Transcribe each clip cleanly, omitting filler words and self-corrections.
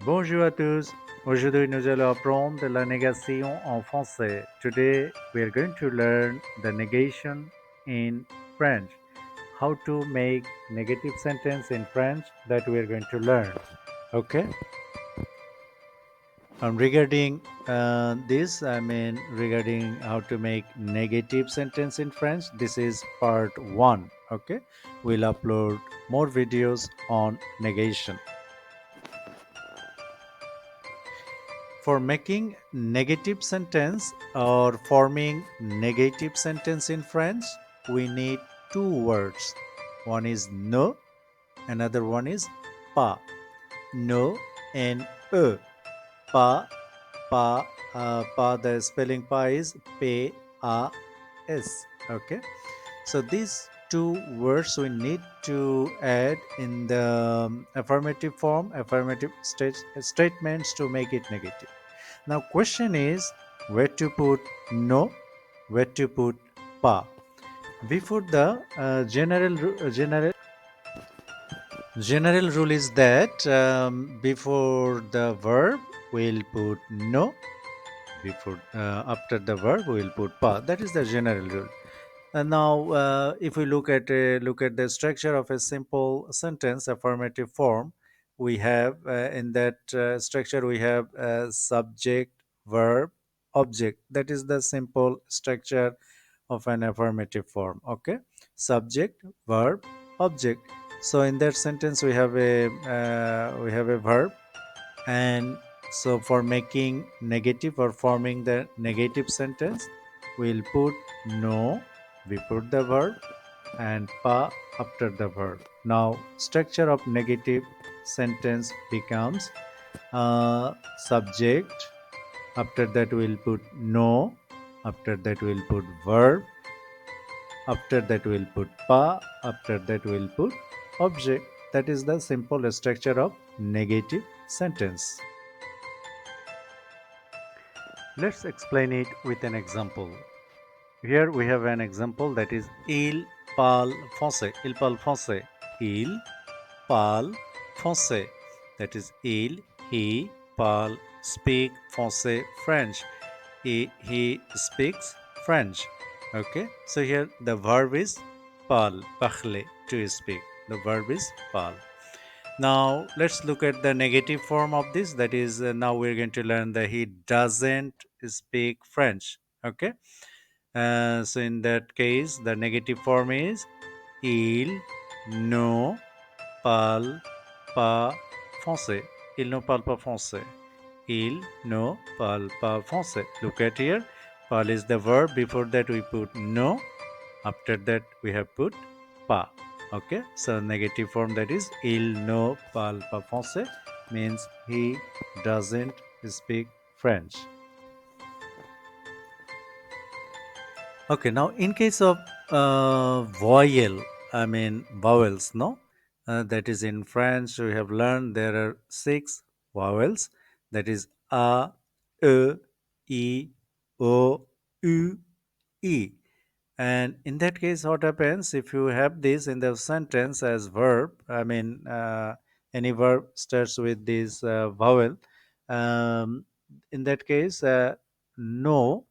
Bonjour à tous. Aujourd'hui, nous allons apprendre la négation en français. Today, we are going to learn the negation in French. How to make negative sentence in French that we are going to learn. Okay. Regarding this, I mean regarding how to make negative sentence in French. This is part one. Okay. We'll upload more videos on negation. For making negative sentence or forming negative sentence in French, we need two words. One is no, another one is pas. No and pa, pa, pa. The spelling pa is p a s. Okay. So these two words we need to add in the affirmative form, affirmative statements to make it negative. Now question is where to put no, where to put pa. Before the general rule is that before the verb we'll put no, before after the verb we'll put pa. That is the general rule. And now, if we look at the structure of a simple sentence, affirmative form, we have in that structure we have subject, verb, object. That is the simple structure of an affirmative form. Okay, subject, verb, object. So in that sentence we have a verb, and so for making negative or forming the negative sentence, we'll put no before the verb and pa after the verb. Now structure of negative sentence becomes subject, after that we'll put no, after that we'll put verb, after that we'll put pa, after that we'll put object. That is the simple structure of negative sentence. Let's explain it with an example. Here we have an example, that is il parle français. Il parle français. Il parle français. That is he parle, speak français, French. He speaks French. Okay. So here the verb is parler, to speak. The verb is parle. Now let's look at the negative form of this. That is, now we're going to learn that he doesn't speak French. Okay. So in that case, the negative form is il ne parle pas français. Il ne parle pas français. Il ne parle pas français. Look at here. Parle is the verb. Before that we put no. After that we have put pas. Okay. So negative form, that is il ne parle pas français, means he doesn't speak French. Okay, now in case of vowels, no? That is in French, we have learned there are 6 vowels. That is A, E, I, O, U, E. And in that case, what happens if you have this in the sentence as verb? Any verb starts with this vowel. Um, in that case, no.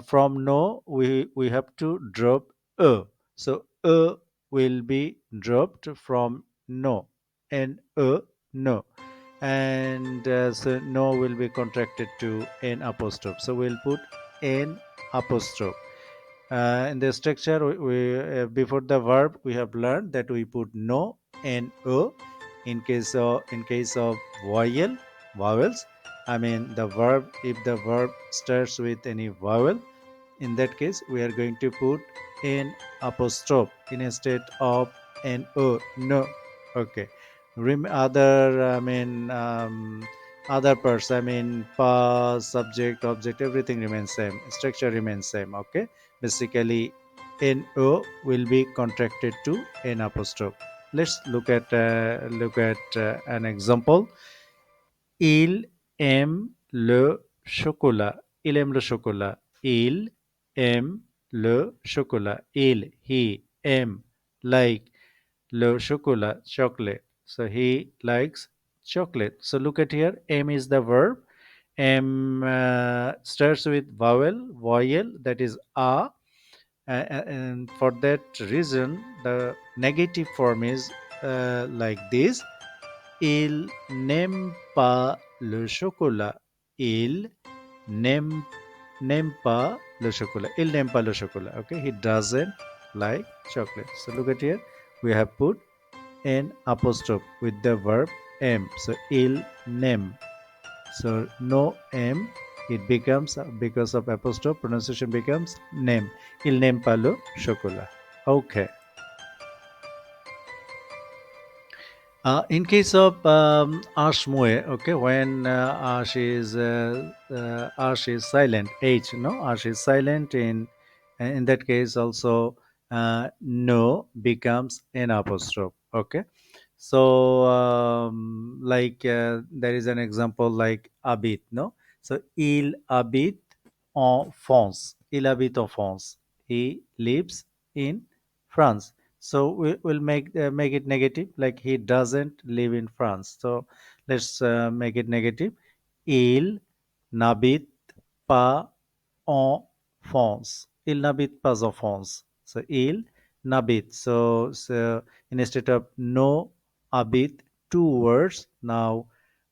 From no, we have to drop a. So a will be dropped from no, and no, and so no will be contracted to n apostrophe. So we'll put n apostrophe. In the structure, before the verb we have learned that we put no and o. In case of vowels, the verb, if the verb starts with any vowel, in that case we are going to put n apostrophe instead of n o, no. Okay. Other parts, past, subject, object, everything remains same, structure remains same. Okay. Basically no will be contracted to n apostrophe. Let's look at an example. Il aime le chocolat. Il aime le chocolat. Il aime le chocolat. He aime, like, le chocolat, chocolate. So he likes chocolate. So look at here. M is the verb. M starts with vowel, that is a, and for that reason, the negative form is like this. Il n'aime pas le chocolat. Il n'aime n'aime pas le chocolat. Il n'aime pas le chocolat. Okay, he doesn't like chocolate. So look at here. We have put an apostrophe with the verb aime. So il n'aime. So no M, it becomes because of apostrophe pronunciation becomes name. Il n'aime pas le chocolat. Okay. In case of Ashmue, okay, when Ash is silent, H, no, Ash is silent. In that case also, no becomes an apostrophe. Okay, so there is an example like habite, no, so il habite en France. Il habite en France. He lives in France. So we'll make it negative, like he doesn't live in France. So let's make it negative. Il n'habite pas en France. Il n'habite pas en France. So il n'habite. So instead of no habite, two words. Now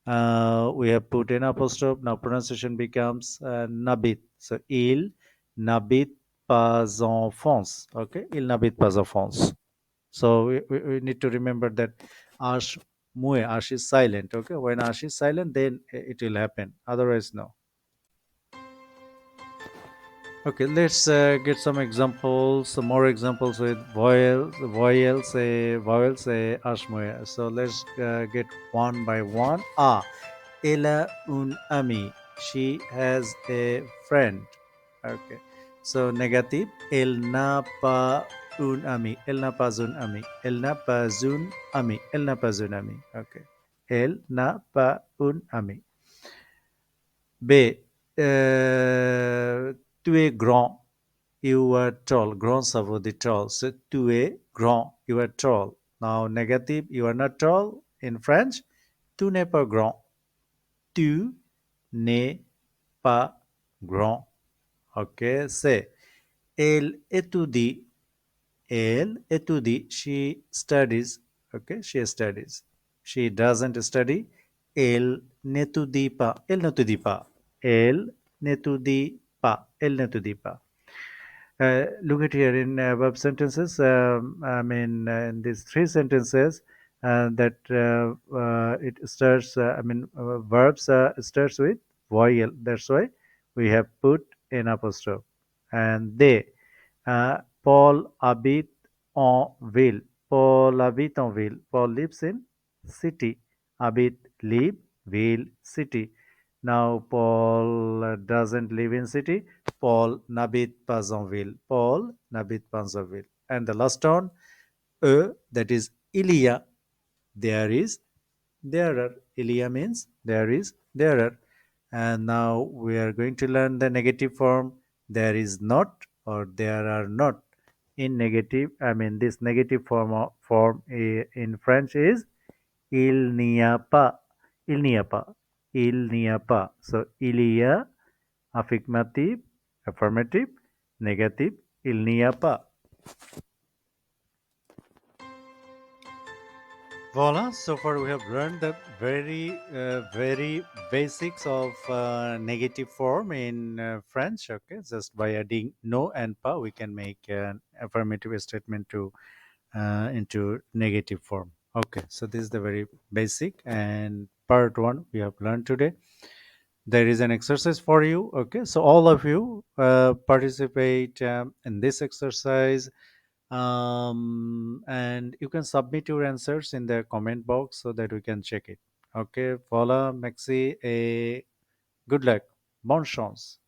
we have put an apostrophe. Now pronunciation becomes n'habite. So il n'habite pas en France. Okay, il n'habite pas en France. So we need to remember that ash mue, ash is silent. Okay, when ash is silent, then it will happen. Otherwise, no. Okay, let's get some examples, some more examples with vowels, ash mue. So let's get one by one. Elle a un ami. She has a friend. Okay. So negative. Elle n'a pas un ami. Elle n'a pas un ami. Elle n'a pas un ami. Elle n'a pas un ami. Okay. Elle n'a pas un ami. B. Tu es grand. You are tall. Grand, ça veut dire tall. So tu es grand. You are tall. Now negative. You are not tall. In French, tu n'es pas grand. Tu n'es pas grand. Okay, say, elle étudie. Elle étudie. She studies. Okay, she studies. She doesn't study. Elle n'étudie pas. Elle n'étudie pas. Elle n'étudie pas. Elle n'étudie pas. Look at here in verb sentences. In these three sentences, that it starts. Verbs starts with vowel. That's why we have put an apostrophe. And they, Paul habite en ville. Paul habite en ville. Paul lives in city. Habite, live, ville, city. Now Paul doesn't live in city. Paul n'habite pas en ville. Paul n'habite pas en ville. And the last one, that is il y a, there is, there are. Il y a means there is, there are. And now we are going to learn the negative form. There is not or there are not. In negative, this negative form in French is il n'y a pas. Il n'y a pas. Il n'y a pas. So il y a, affirmative, affirmative, negative, il n'y a pas. Voila, so far we have learned the very basics of negative form in French. Okay, just by adding no and pas, we can make an affirmative statement to into negative form. Okay, so this is the very basic and part one we have learned today. There is an exercise for you. Okay, so all of you participate in this exercise, and you can submit your answers in the comment box so that we can check it. Okay, voila, Maxi, a good luck, bon chance.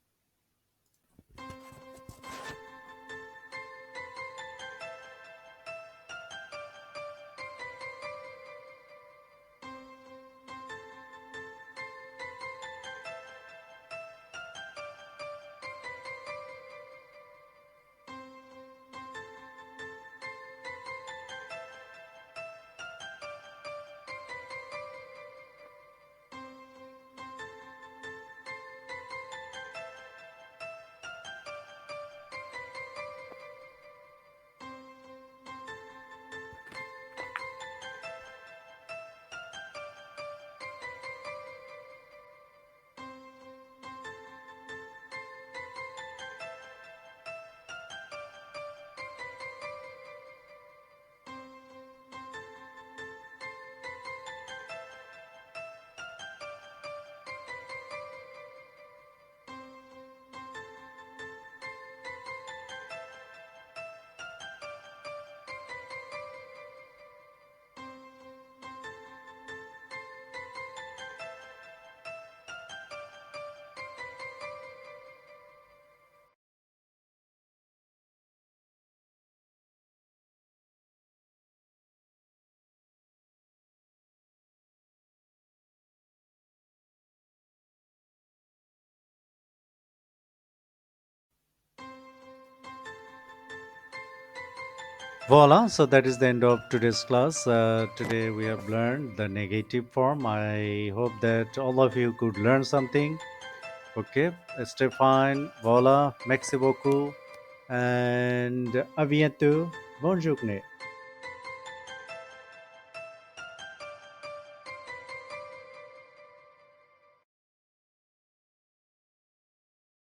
Voila, so that is the end of today's class. Today we have learned the negative form. I hope that all of you could learn something. Okay, stay fine. Voila, merci beaucoup, and à bientôt. Bonne journée.